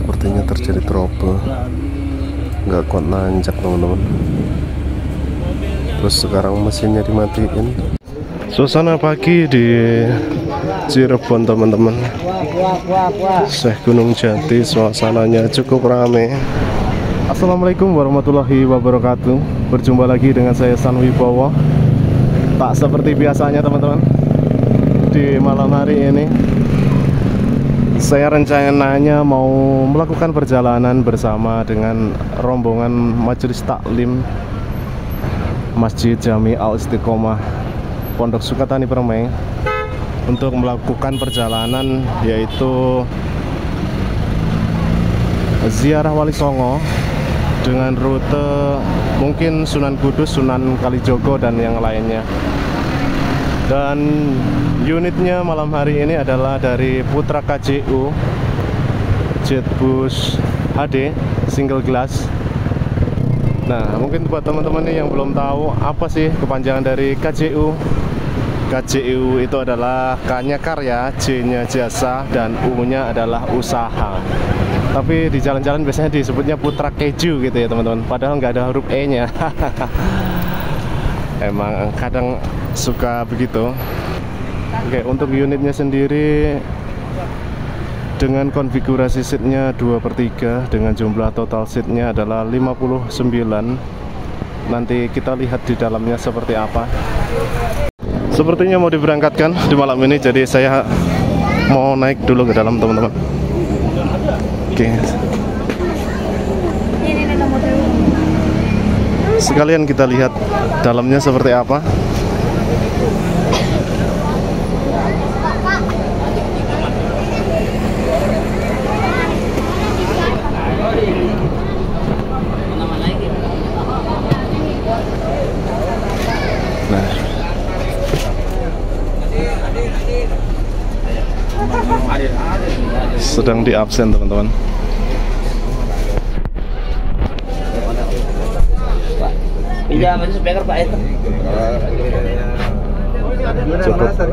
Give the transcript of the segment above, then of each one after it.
sepertinya terjadi trouble, nggak kuat nanjak teman-teman. Terus sekarang mesinnya dimatiin. Suasana pagi di Cirebon teman-teman, Syekh Gunung Jati, suasananya cukup ramai. Assalamualaikum warahmatullahi wabarakatuh. Berjumpa lagi dengan saya San Wibowo. Tak seperti biasanya teman-teman, di malam hari ini saya rencananya mau melakukan perjalanan bersama dengan rombongan Majelis Taklim Masjid Jami Al-Istiqomah Pondok Sukatani Permai untuk melakukan perjalanan yaitu ziarah Wali Songo dengan rute mungkin Sunan Kudus, Sunan Kalijogo dan yang lainnya. Dan unitnya malam hari ini adalah dari Putra KJU Jetbus HD single glass. Nah, mungkin buat teman-teman yang belum tahu apa sih kepanjangan dari KJU. KJU itu adalah K-nya karya, J-nya jasa, dan U-nya adalah usaha. Tapi di jalan-jalan biasanya disebutnya Putra Keju gitu ya teman-teman, padahal nggak ada huruf E-nya. Emang kadang suka begitu. Oke, untuk unitnya sendiri dengan konfigurasi seatnya 2/3 dengan jumlah total seatnya adalah 59. Nanti kita lihat di dalamnya seperti apa. Sepertinya mau diberangkatkan di malam ini, jadi saya mau naik dulu ke dalam teman-teman. Oke. Sekalian kita lihat dalamnya seperti apa. Nah, sedang di absen teman-teman.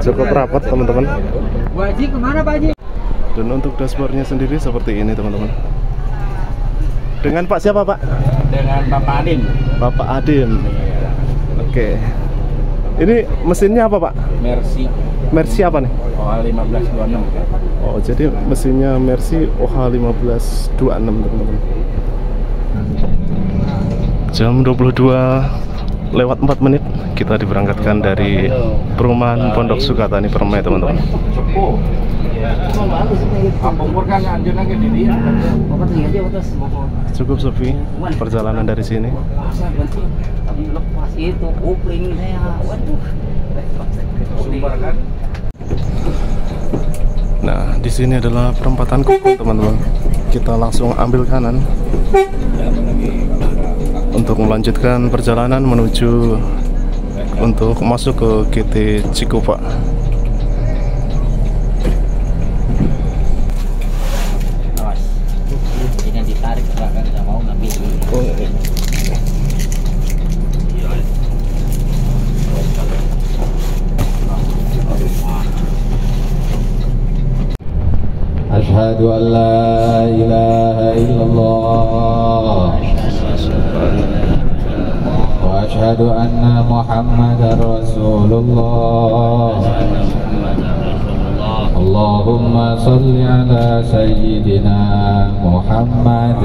Cukup rapat teman-teman. Dan untuk dashboardnya sendiri seperti ini teman-teman. Dengan Pak siapa Pak? Dengan Bapak Adim. Bapak Adim. Oke. Ini mesinnya apa Pak? Mercy. Mercy apa nih? OH1526. Oh, jadi mesinnya Mercy OH1526 teman-teman. Jam 22:04 kita diberangkatkan dari perumahan Pondok Sukatani Permai teman-teman. Cukup sepi perjalanan dari sini. Nah, di sini adalah perempatan Kupang teman-teman. Kita langsung ambil kanan untuk melanjutkan perjalanan menuju untuk masuk ke GT Cikupa. Jangan ditarik ke belakang, nggak mau ngambil. Asyhadu an la ilaha illallah wa asyhadu anna Muhammadar Rasulullah. Allahumma salli ala sayyidina Muhammad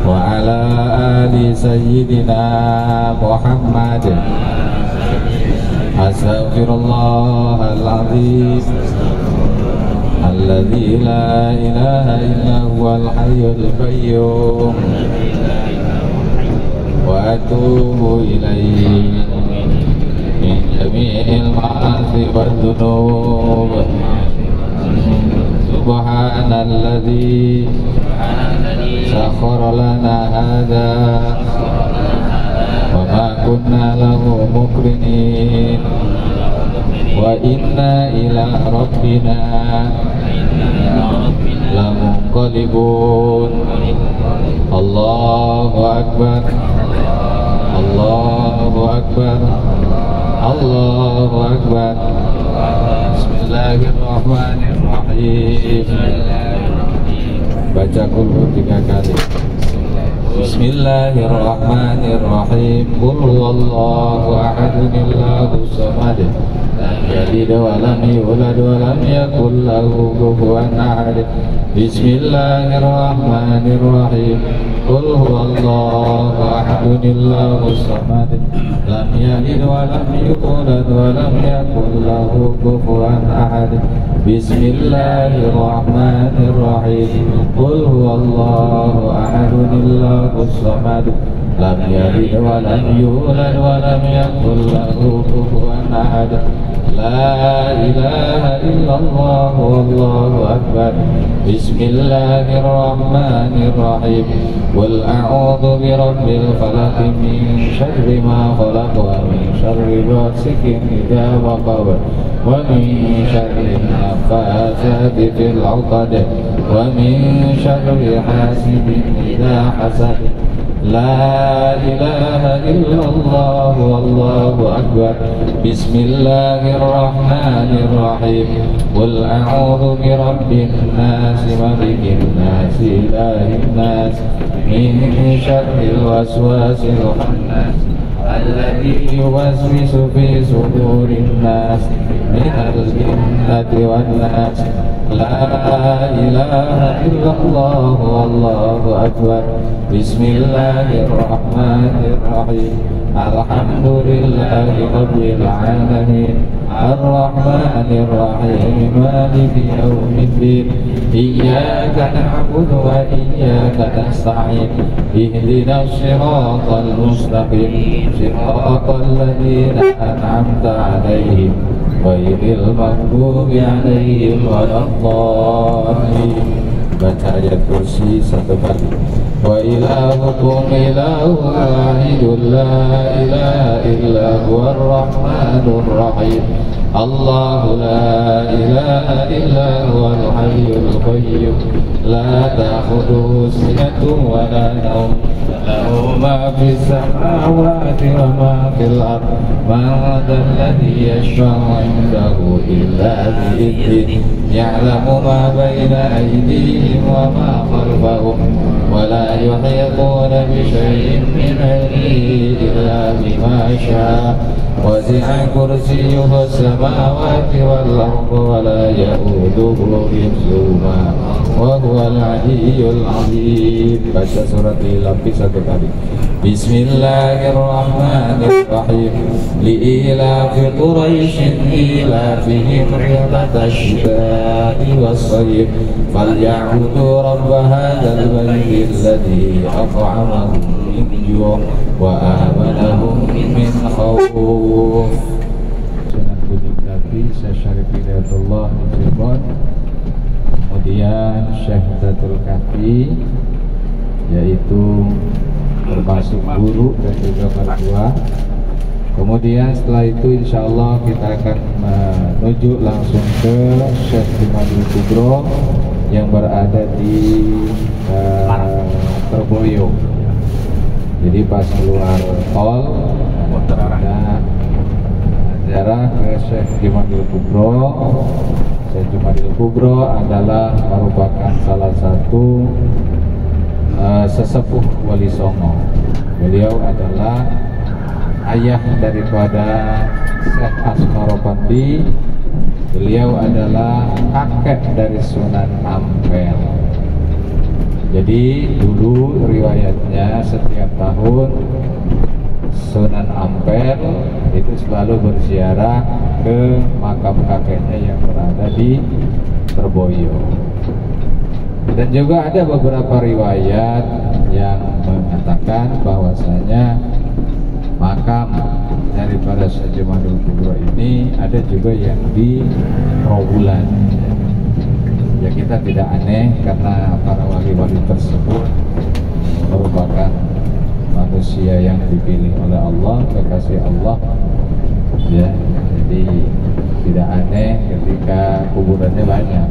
wa ala ali sayyidina Muhammad. Astaghfirullahaladzim alladzi la ilaha illa huwal hayyul qayyum wa atubu ilaihi min jami'il ma'asi wad dhunub. Subhanalladzi sakhkhara lana hadza wa ma kunna lahu muqrinin wa inna ila rabbina lamunqalibun. Allahu akbar, Allahu akbar, Allahu akbar. Bismillahirrahmanirrahim. Baca kulhu 3 kali. Bismillahirrahmanirrahim. Qul huwallahu ahad, Allahus samad. Lam yalid wa lam yulad wa lam yakul lahu kufuwan ahad. Bismillahirrahmanirrahim. Qul huwallahu ahad, Allahus samad. Lam yalid wa lam yulad wa lam yakul lahu kufuwan ahad. Bismillahirrahmanirrahim. Qul huwallahu ahad, Allahus samad. Lam yalid wa lam yulad wa lam yakul lahu kufuwan ahad. La ilaha illallah wallahu akbar. Bismillahirrahmanirrahim. Qul a'udzu birabbil falaq min syarri ma khalaq wa min syarri ghasiqin idza waqab wa min syarri nafatsati fil 'uqad wa min syarri hasidin idza hasad. La ilaha illallah wallahu akbar. Bismillahirrahmanirrahim. Qul a'udzu birabbin nas malikin nas ilahin nas min syarril waswasil khannas alladzi yuwaswisu fi sudurin nas minal jinnati wan nas. La ilaha illallah wallahu akbar. Bismillahirrahmanirrahim. Alhamdulillahi rabbil alamin. Ar-Rahmanir-Rahim. Maliki yaumiddin. Iyyaka na'budu wa iyyaka nasta'in. Ihdinas siratal mustaqim. Siratal ladzina an'amta 'alaihim ghairil maghdubi 'alaihim waladdallin. Baca ayat kursi 1 kali. Wa ilahukum ilahun wahidun la ilaha illa huwar rahmanur rahim. Allahu la ilaha illa huwal hayyul qayyum. La ta'khudhuhu sinatun wa la nawm. Lahu ma fis samawati wa ma fil ard. Man dhal ladzi yashfa'u 'indahu illa bi'idhnihi. Ya'lamu ma baina aydihim wa ma khalfahum wa la yuhituna bi syai'in min 'ilmihi illa bima syaa. Wasi'a kursiyyuhu as-samawati wal arda wa la ya'uduhu hifdhuhuma wa huwal 'aliyyul 'azim. Baca surat Al-Ikhlas 1 kali. Bismillahirrahmanirrahim. Li'ilafi Quraisyin ilafihim rihlatash syita'i was-sayf falya'budu rabb hadzal baiti alladzi at'amahum min ju' wa amanahum min khawf. Sunan Gunung Nabi Syekh Hidayatullah Cirebon. Kemudian Syekh Zatul Kahfi, yaitu termasuk guru dan juga mertua. Kemudian setelah itu insya Allah kita akan menuju langsung ke Syekh Jumadil Kubro yang berada di Terboyo. Jadi pas keluar tol ada jarak ke Syekh Jumadil Kubro. Syekh Jumadil Kubro adalah merupakan salah satu sesepuh Wali Songo. Beliau adalah ayah daripada Syekh Asmaropandi. Beliau adalah kakek dari Sunan Ampel. Jadi dulu riwayatnya setiap tahun Sunan Ampel itu selalu berziarah ke makam kakeknya yang berada di Terboyo. Dan juga ada beberapa riwayat yang mengatakan bahwasanya makam daripada Syekh Jumadil Kubro ini ada juga yang di Trawulan. Ya kita tidak aneh karena para wali-wali tersebut merupakan manusia yang dipilih oleh Allah, kekasih Allah. Ya, jadi tidak aneh ketika kuburannya banyak.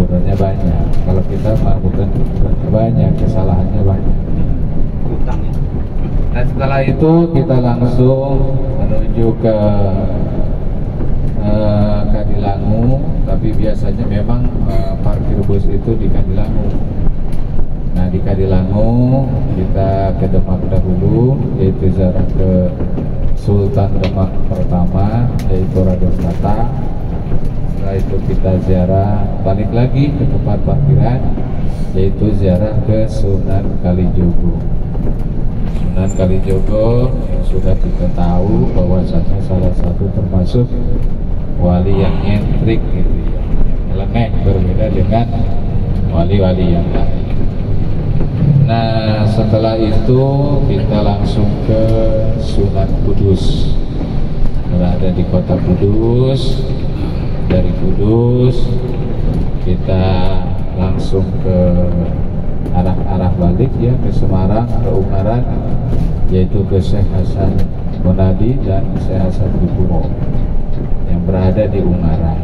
Kuburannya banyak. Kalau kita melakukan kuburannya banyak, kesalahannya banyak. Nah setelah itu kita langsung menuju ke Kadilangu, tapi biasanya memang parkir bus Kudus itu di Kadilangu. Nah di Kadilangu kita ke Demak dahulu, yaitu ziarah ke Sultan Demak pertama, yaitu Raden Kata. Setelah itu kita ziarah balik lagi ke tempat parkiran, yaitu ziarah ke Sunan Kalijogo. Sunan Kalijogo yang sudah kita tahu bahwasanya salah satu termasuk wali yang nyentrik gitu ya, nyeleneh, berbeda dengan wali-wali yang lain. Nah setelah itu kita langsung ke Sunan Kudus, berada di kota Kudus. Dari Kudus kita langsung ke arah balik ya, ke Semarang, ke Ungaran, yaitu ke Syekh Hasan Munadi dan Syekh Hasan Dipuro yang berada di Ungaran.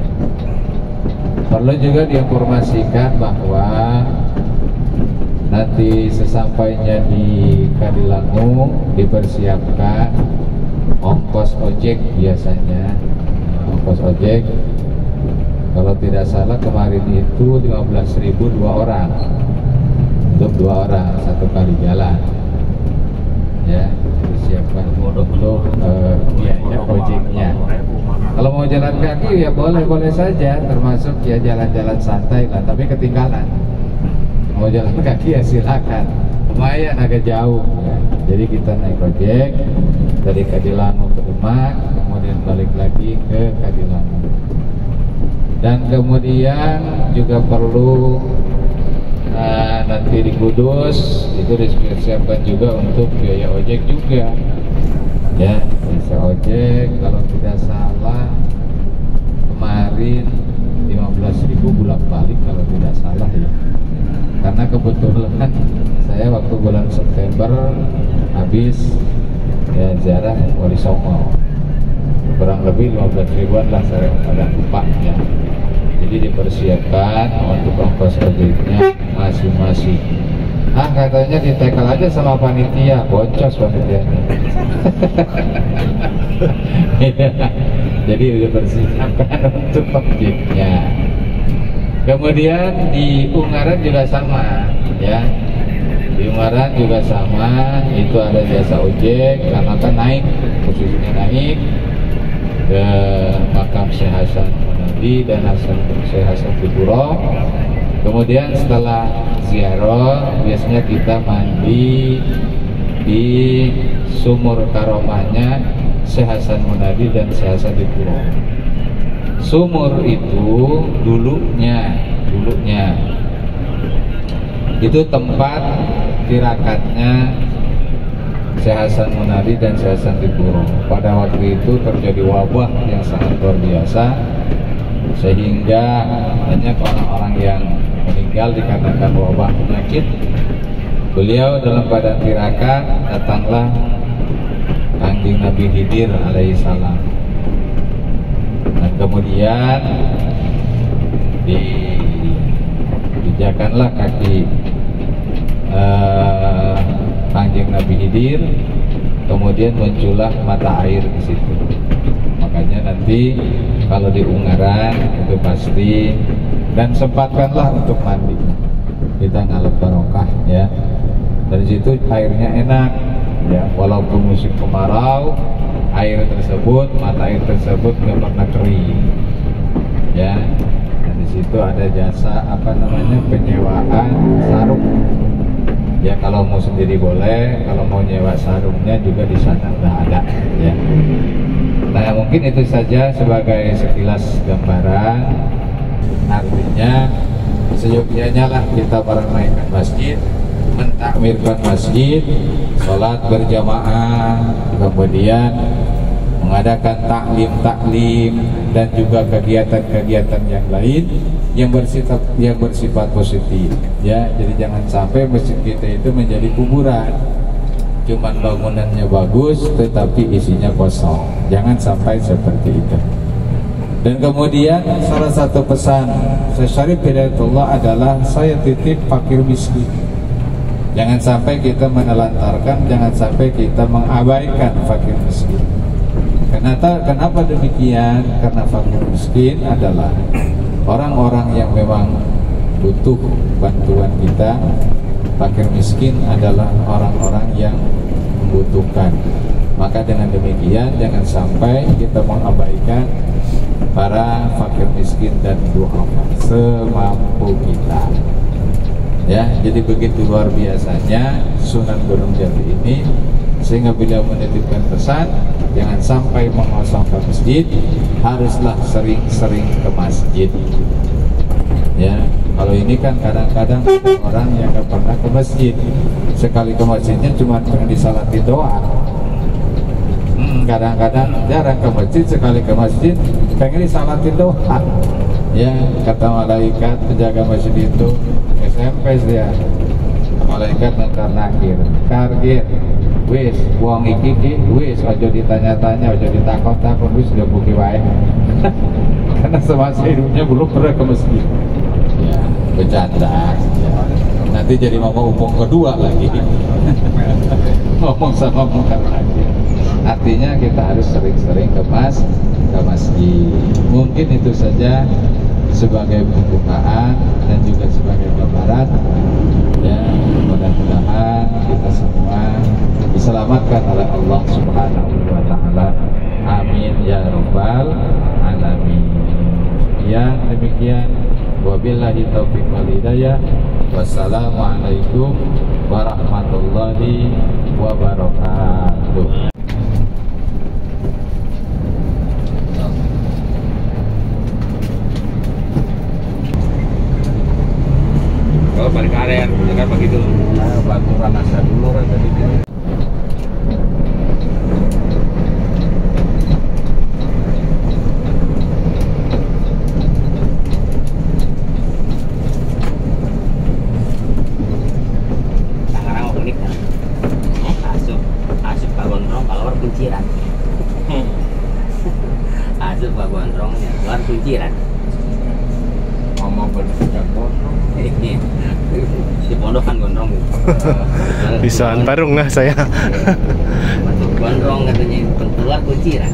Perlu juga diinformasikan bahwa nanti sesampainya di Kadilangu dipersiapkan ongkos ojek biasanya. Ongkos ojek kalau tidak salah kemarin itu 15.000 2 orang untuk 2 orang satu kali jalan ya, disiapkan untuk biaya ojeknya. Kalau mau jalan kaki ya boleh saja, termasuk ya jalan-jalan santai lah, tapi ketinggalan. Mau jalan kaki ya silakan, lumayan agak jauh ya. Jadi kita naik ojek dari Kadilangu ke Demak, kemudian balik lagi ke Kadilangu. Dan kemudian juga perlu nanti di Kudus itu disiapkan juga untuk biaya ojek juga ya, bisa ojek kalau tidak salah kemarin 15.000 bolak-balik kalau tidak salah ya. Karena kebetulan saya waktu bulan September habis ya ziarah Wali Songo, kurang lebih 15.000-an lah, saya pada lupa ya. Jadi dipersiapkan untuk ongkos ojeknya masing-masing. Katanya ditekel aja sama panitia, boncos panitianya. Jadi dipersiapkan untuk ojeknya. Kemudian di Ungaran juga sama ya, di Ungaran juga sama, itu ada jasa ojek karena kan naik, posisinya naik ke makam Syekh Hasan Munadi dan Syekh Hasan Dipuro. Kemudian setelah ziarah biasanya kita mandi di sumur karomahnya Syekh Hasan Munadi dan Syekh Hasan Dipuro. Sumur itu dulunya itu tempat tirakatnya Syekh Hasan Munadi dan Syekh Hasan Dipuro. Pada waktu itu terjadi wabah yang sangat luar biasa, sehingga banyak orang-orang yang meninggal dikarenakan wabah penyakit. Beliau dalam keadaan tirakat, datanglah Kanjeng Nabi Khidir alaihissalam. Dan kemudian dijakanlah kaki Kanjeng Nabi Khidir, kemudian muncullah mata air di situ. Makanya nanti kalau di Ungaran itu pasti, dan sempatkanlah untuk mandi, kita ngalap barokah ya. Dari situ airnya enak ya, walaupun musim kemarau, air tersebut, mata air tersebut nggak pernah kering ya. Dan di situ ada jasa penyewaan sarung ya, kalau mau sendiri boleh, kalau mau nyewa sarungnya juga di sana udah ada ya. Nah mungkin itu saja sebagai sekilas gambaran. Artinya seyogyanya lah kita meramaikan masjid, mentakmirkan masjid, sholat berjamaah, kemudian mengadakan taklim dan juga kegiatan-kegiatan yang lain yang bersifat positif ya. Jadi jangan sampai masjid kita itu menjadi kuburan, cuman bangunannya bagus tetapi isinya kosong. Jangan sampai seperti itu. Dan kemudian salah satu pesan Syekh Syarif Hidayatullah adalah saya titip fakir miskin. Jangan sampai kita menelantarkan, jangan sampai kita mengabaikan fakir miskin. Kenapa demikian? Karena fakir miskin adalah orang-orang yang memang butuh bantuan kita. Fakir miskin adalah orang-orang yang membutuhkan. Maka dengan demikian jangan sampai kita mengabaikan para fakir miskin dan duafa semampu kita. Ya, jadi begitu luar biasanya Sunan Gunung Jati ini, sehingga beliau menitipkan pesan jangan sampai mengosongkan masjid, haruslah sering-sering ke masjid. Ya, kalau ini kan kadang-kadang orang yang gak pernah ke masjid, sekali ke masjidnya cuma pengen disalati doang. Kadang-kadang jarang ke masjid, sekali ke masjid pengen disalati doang. Ya, kata malaikat penjaga masjid itu SMP dia, malaikat ntar nakir kargir wis wong iki wis aja ditanya-tanya, aja ditakon-takon, wis udah buki wae. Karena semasa hidupnya belum pernah ke masjid. Ya, bercanda ya. Nanti jadi ngomong umum kedua lagi. Ngomong sama muka lagi. Artinya kita harus sering-sering ke masjid. Mungkin itu saja sebagai pembukaan dan juga sebagai gambaran. Ya, mudah-mudahan kita semua diselamatkan oleh Allah Subhanahu wa taala. Amin ya rabbal alamin. Ya, demikian. Wabillahi taufiq wal hidayah. Wassalamualaikum warahmatullahi wabarakatuh. Kalau balik ke area, ya kan begitu. Nah, bantu Ranasa dulu tadi. Tangan unik kan? Asup Pak Gondrong keluar kunciran. Asup Pak Gondrong ya keluar kunciran. Ngomong berdekat Gondrong. Di pondokan Gondrong. Bisa antarung lah saya. Masuk Gondrong katanya keluar kunciran.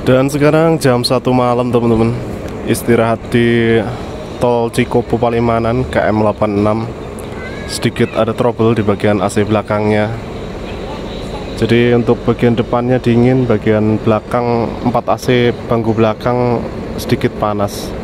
Dan sekarang jam 1 malam teman-teman. Istirahat di tol Cikopo Palimanan KM 86. Sedikit ada trouble di bagian AC belakangnya. Jadi untuk bagian depannya dingin, bagian belakang 4 AC bangku belakang sedikit panas.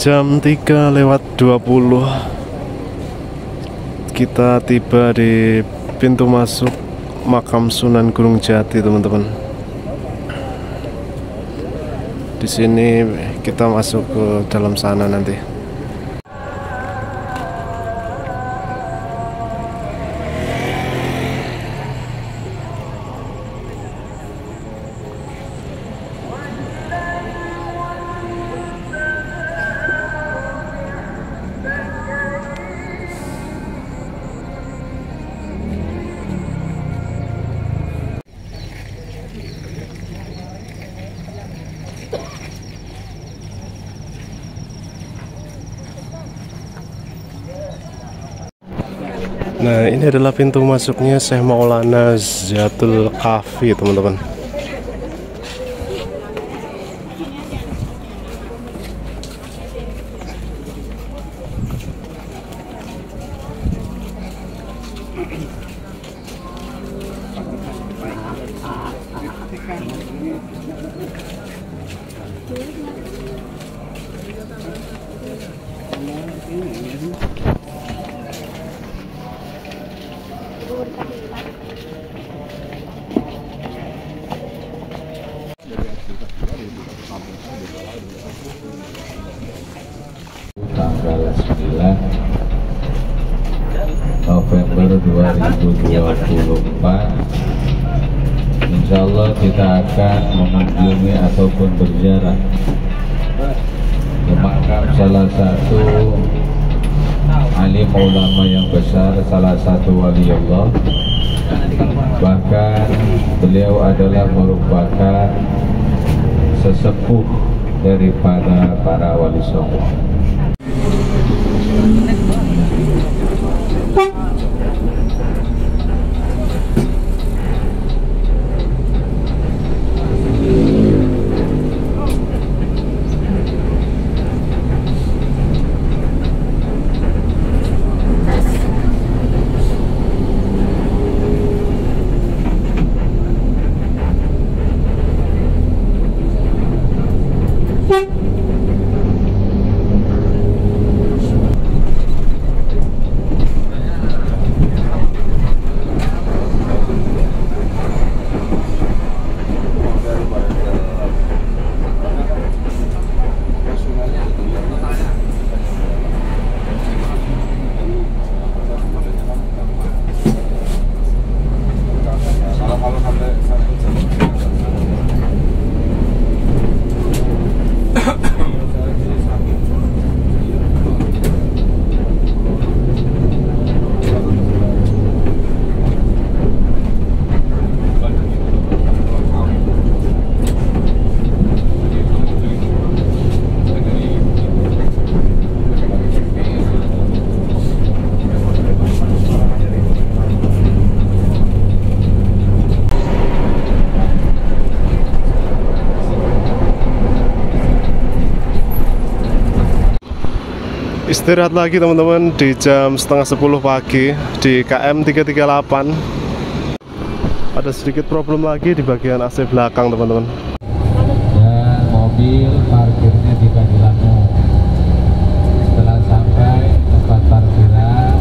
Jam 3:20 kita tiba di pintu masuk makam Sunan Gunung Jati, teman-teman. Di sini kita masuk ke dalam sana nanti. Nah, ini adalah pintu masuknya Syekh Maulana Zatul Kafi, teman-teman. Tanggal 9 November 2024, insya Allah kita akan mengunjungi ataupun berziarah ke makam salah satu alim ulama yang besar, salah satu wali Allah. Bahkan beliau adalah merupakan sesepuh daripada para wali songo. Istirahat lagi teman-teman di jam setengah 10 pagi di KM 338. Ada sedikit problem lagi di bagian AC belakang, teman-teman. Dan mobil parkirnya di Kadilangu. Setelah sampai tempat parkiran,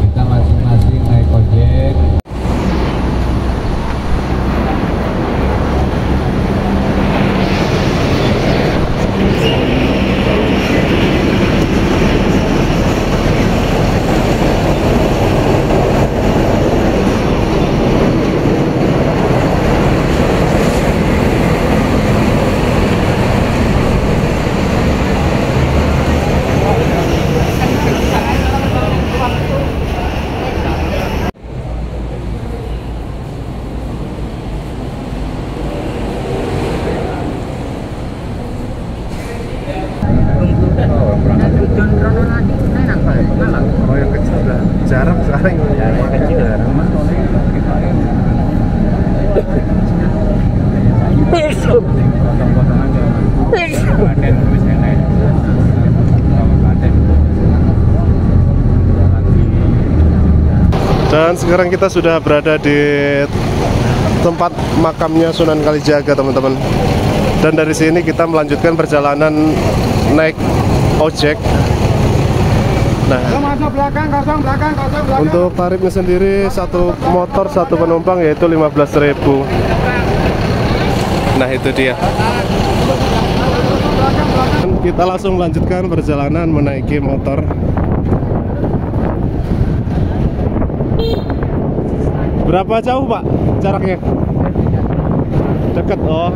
kita masing-masing naik ojek. Dan sekarang kita sudah berada di tempat makamnya Sunan Kalijaga, teman-teman. Dan dari sini kita melanjutkan perjalanan naik ojek. Nah, untuk tarifnya sendiri satu motor satu penumpang yaitu 15.000. Nah, itu dia. Dan kita langsung melanjutkan perjalanan menaiki motor. Berapa jauh, Pak, jaraknya? Dekat, oh.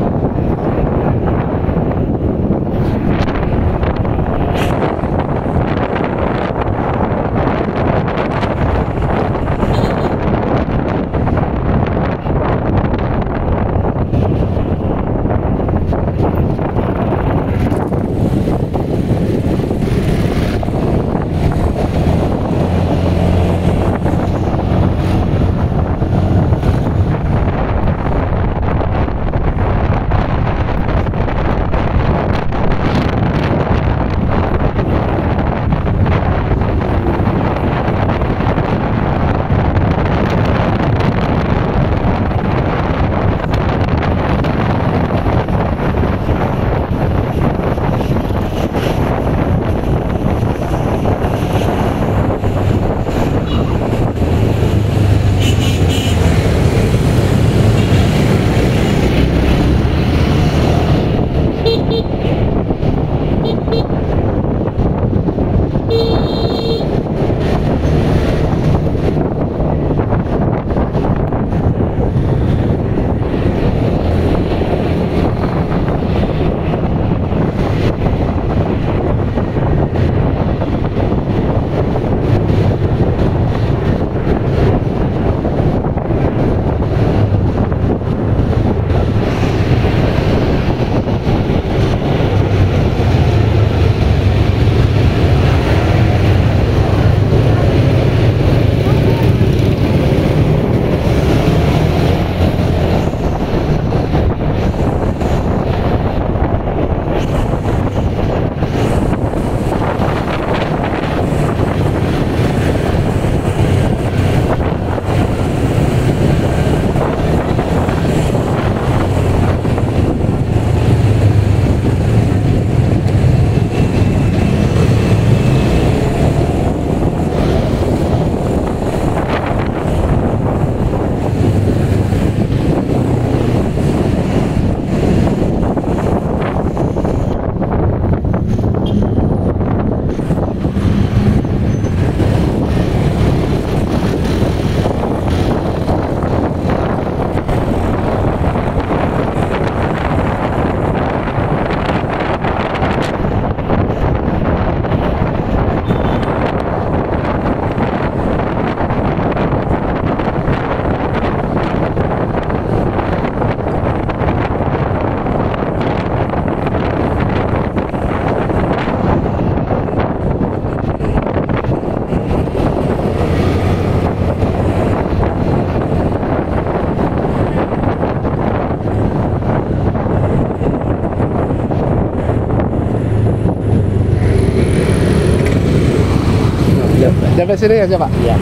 Sampai sini aja, Pak? Iya.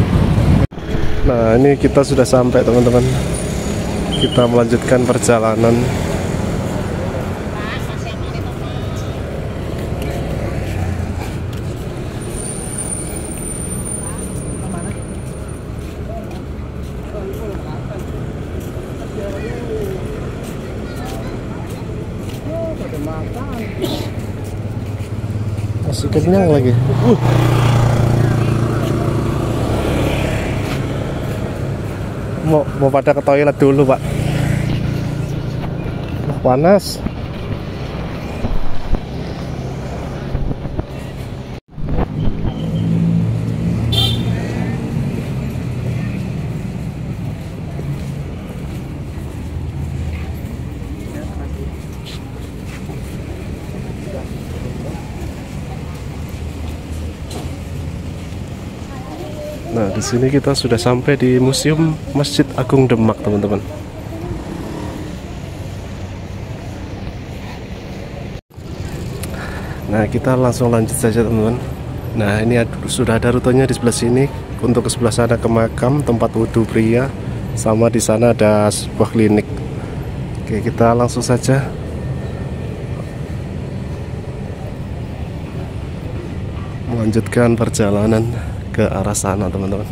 Nah, ini kita sudah sampai, teman-teman. Kita melanjutkan perjalanan. Masih kenyang lagi. Mau pada ke toilet dulu, Pak. Panas. Nah, di sini kita sudah sampai di Museum Masjid Agung Demak, teman-teman. Nah, kita langsung lanjut saja, teman-teman. Nah, ini sudah ada rutenya di sebelah sini, untuk ke sebelah sana ke makam tempat wudhu pria, sama di sana ada sebuah klinik. Oke, kita langsung saja. Melanjutkan perjalanan ke arah sana, teman-teman.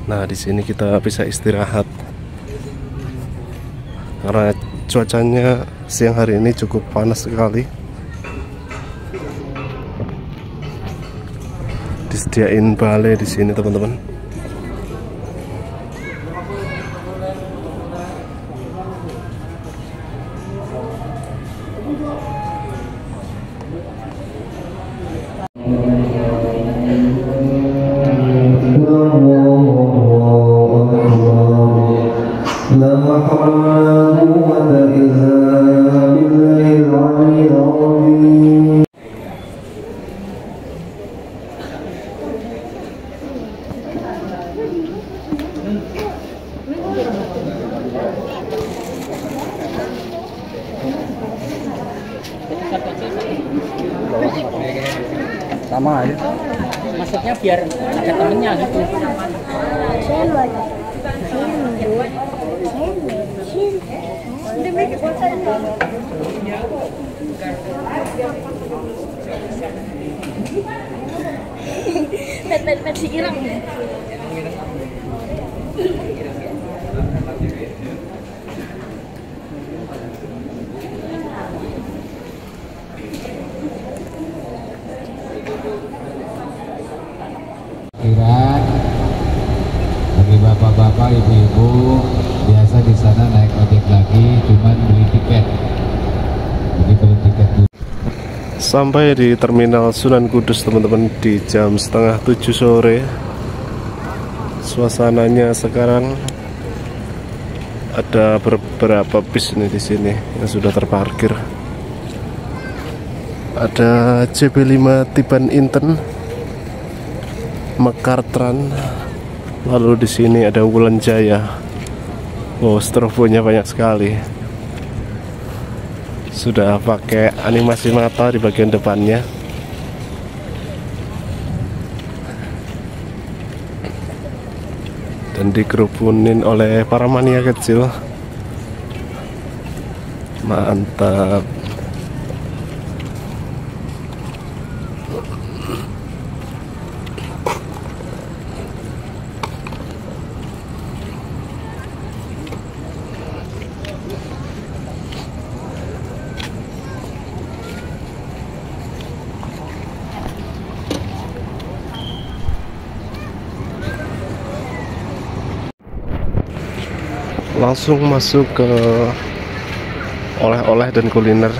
Nah, di sini kita bisa istirahat karena cuacanya siang hari ini cukup panas sekali. Disediain balai di sini, teman-teman. Sama aja. Maksudnya biar ada temennya gitu. Pet si Irang. Kira bagi bapak-bapak, ibu-ibu biasa di sana naik ojek lagi, cuman beli tiket. Jadi beli tiket dulu. Sampai di Terminal Sunan Kudus, teman-teman, di jam 6:30 sore. Suasananya sekarang ada beberapa bis nih di sini yang sudah terparkir. Ada CB5 Tiban Inten, Mekartran, lalu di sini ada Wulan Jaya. Wow, strobonya banyak sekali. Sudah pakai animasi mata di bagian depannya. Dan dikerubunin oleh para mania kecil. Mantap. Langsung masuk ke oleh-oleh dan kuliner.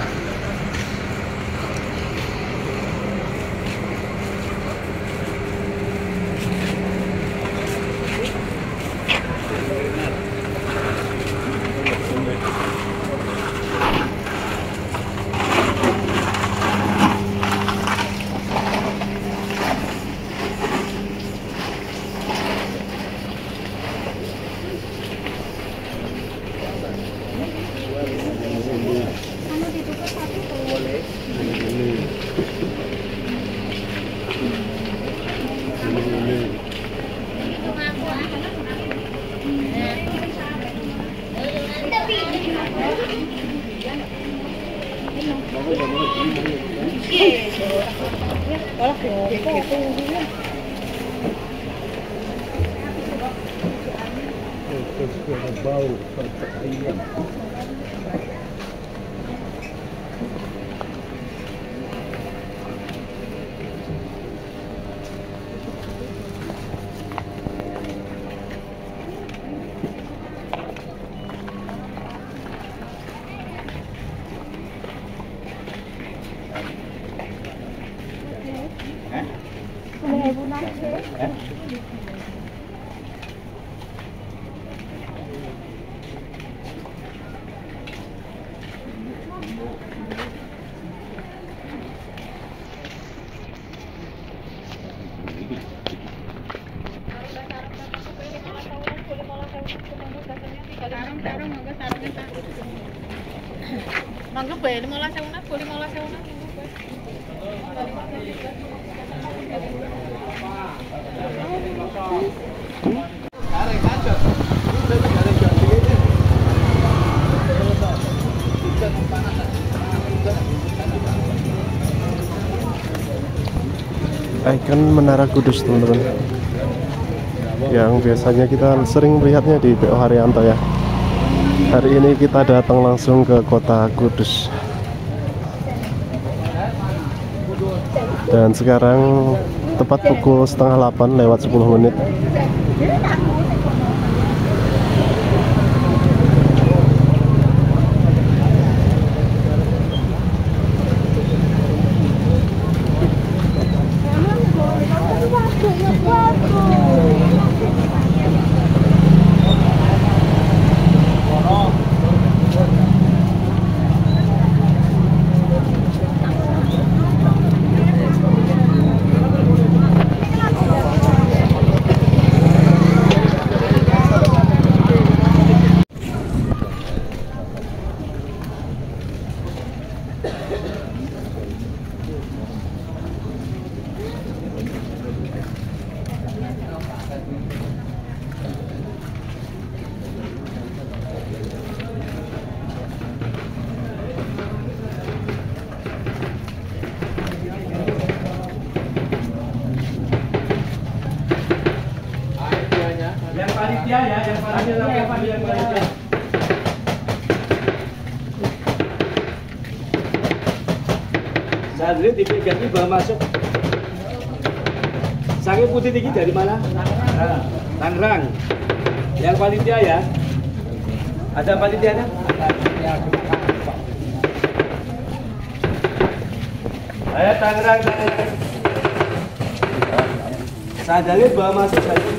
sarung monggo sarunge Pak. Monggo bae 15.000 Bu 15.000 monggo bae. Ikon Menara Kudus, teman-teman, yang biasanya kita sering melihatnya di PO Haryanto ya. Hari ini kita datang langsung ke kota Kudus. Dan sekarang tepat pukul 7:30 lewat 10 menit. Yang panitia ya, yang panitia. Sadri dipegang ini bawa masuk. Sange putih tinggi dari mana? Tangerang. Yang panitia ya. Ada panitianya? Ayo Tangerang. Sadari bawa masuk saja.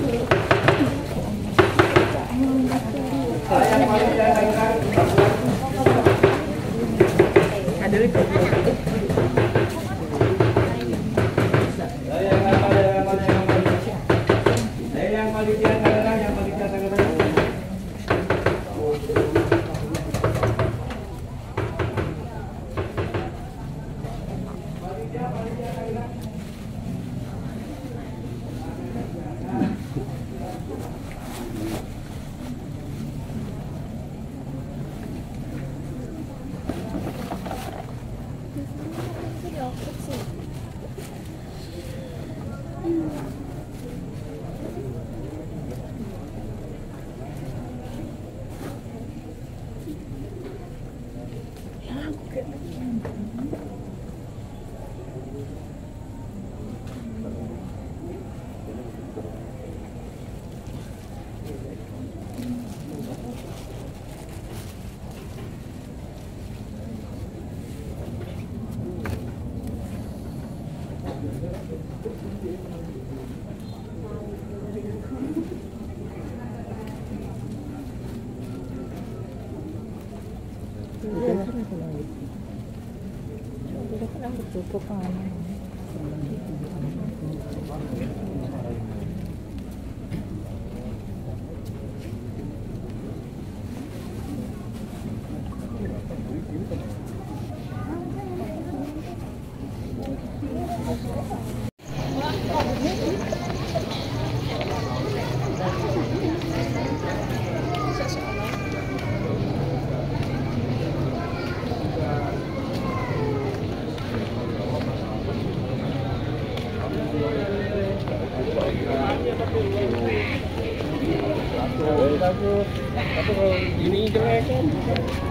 Ini jelek kan?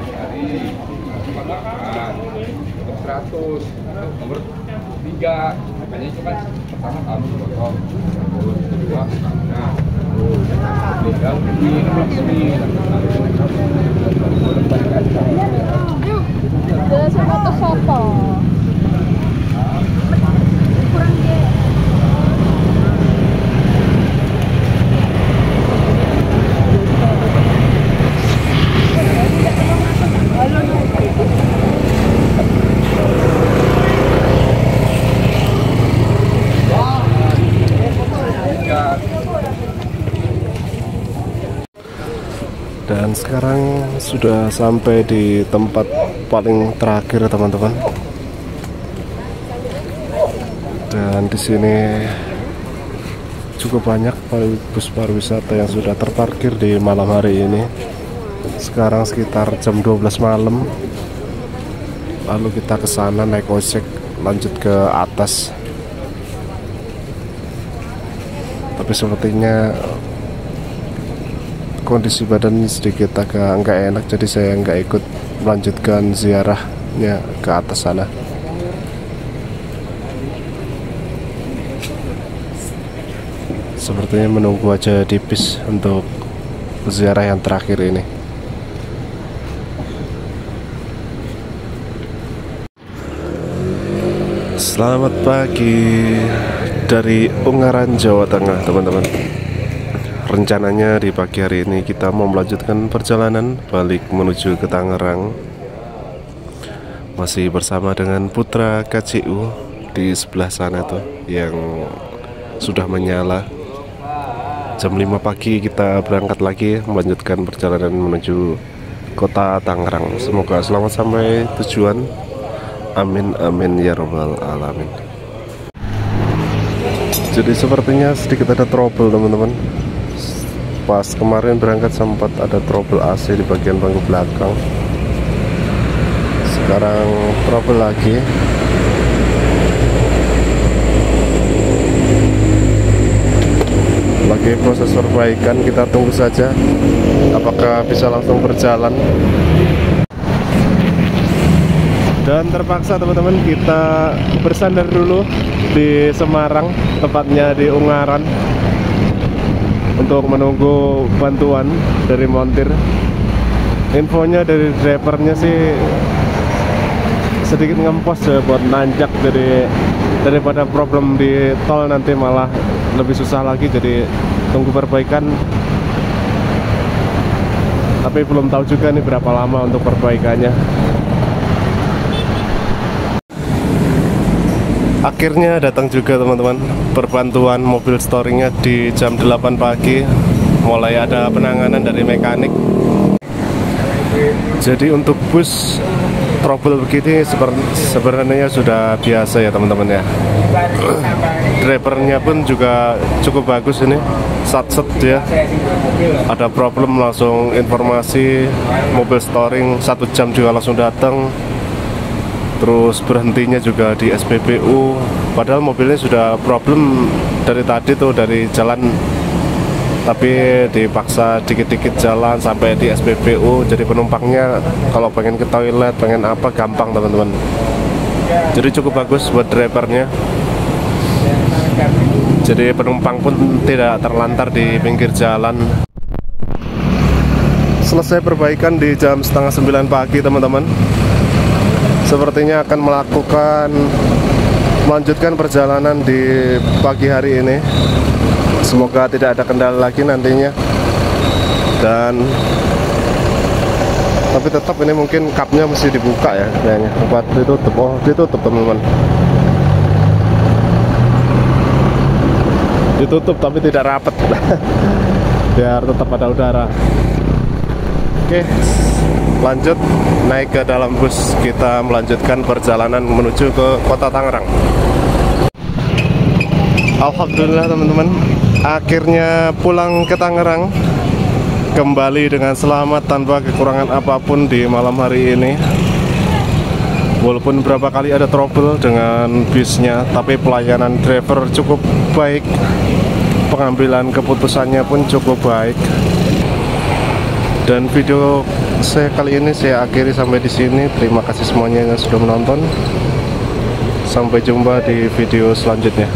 Dari 100 nomor 3 makanya itu kan pertama kamu potong terus kedua nah tinggal ini foto soto. Kurang dia. Dan sekarang sudah sampai di tempat paling terakhir teman-teman. Dan di sini cukup banyak bus pariwisata yang sudah terparkir di malam hari ini. Sekarang sekitar jam 12 malam. Lalu kita ke sana naik ojek lanjut ke atas. Tapi sepertinya kondisi badan sedikit agak nggak enak, jadi saya nggak ikut melanjutkan ziarahnya ke atas sana. Sepertinya menunggu aja di bis untuk ziarah yang terakhir ini. Selamat pagi dari Ungaran, Jawa Tengah, teman-teman. Rencananya di pagi hari ini kita mau melanjutkan perjalanan balik menuju ke Tangerang. Masih bersama dengan Putra KCU di sebelah sana tuh yang sudah menyala. Jam 5 pagi kita berangkat lagi melanjutkan perjalanan menuju kota Tangerang. Semoga selamat sampai tujuan. Amin amin ya robbal alamin. Jadi sepertinya sedikit ada trouble teman-teman. Pas kemarin berangkat sempat ada trouble AC di bagian bangku belakang. Sekarang trouble lagi. Lagi proses perbaikan, kita tunggu saja apakah bisa langsung berjalan. Dan terpaksa teman-teman kita bersandar dulu di Semarang, tepatnya di Ungaran, untuk menunggu bantuan dari montir. Infonya dari drivernya sih sedikit ngempos ya buat nanjak, jadi daripada problem di tol nanti malah lebih susah lagi, jadi tunggu perbaikan. Tapi belum tahu juga nih berapa lama untuk perbaikannya. Akhirnya datang juga teman-teman perbantuan mobil storingnya di jam 8 pagi. Mulai ada penanganan dari mekanik. Jadi untuk bus trouble begini sebenarnya sudah biasa ya teman-teman ya. Drivernya pun juga cukup bagus ini, sat-set ya. Ada problem langsung informasi, mobil storing 1 jam juga langsung datang. Terus berhentinya juga di SPBU, padahal mobilnya sudah problem dari tadi tuh, dari jalan, tapi dipaksa dikit-dikit jalan sampai di SPBU. Jadi penumpangnya kalau pengen ke toilet, pengen apa, gampang teman-teman. Jadi cukup bagus buat drivernya. Jadi penumpang pun tidak terlantar di pinggir jalan. Selesai perbaikan di jam setengah 9 pagi teman-teman. Sepertinya akan melanjutkan perjalanan di pagi hari ini. Semoga tidak ada kendala lagi nantinya. Dan tapi tetap ini mungkin kapnya mesti dibuka ya kayaknya. Tempat ditutup. Oh, ditutup teman-teman. Ditutup tapi tidak rapat. Biar tetap ada udara. Oke, lanjut naik ke dalam bus. Kita melanjutkan perjalanan menuju ke kota Tangerang. Alhamdulillah teman-teman, akhirnya pulang ke Tangerang kembali dengan selamat tanpa kekurangan apapun di malam hari ini. Walaupun beberapa kali ada trouble dengan bisnya, tapi pelayanan driver cukup baik, pengambilan keputusannya pun cukup baik. Dan video saya kali ini saya akhiri sampai di sini. Terima kasih semuanya yang sudah menonton. Sampai jumpa di video selanjutnya.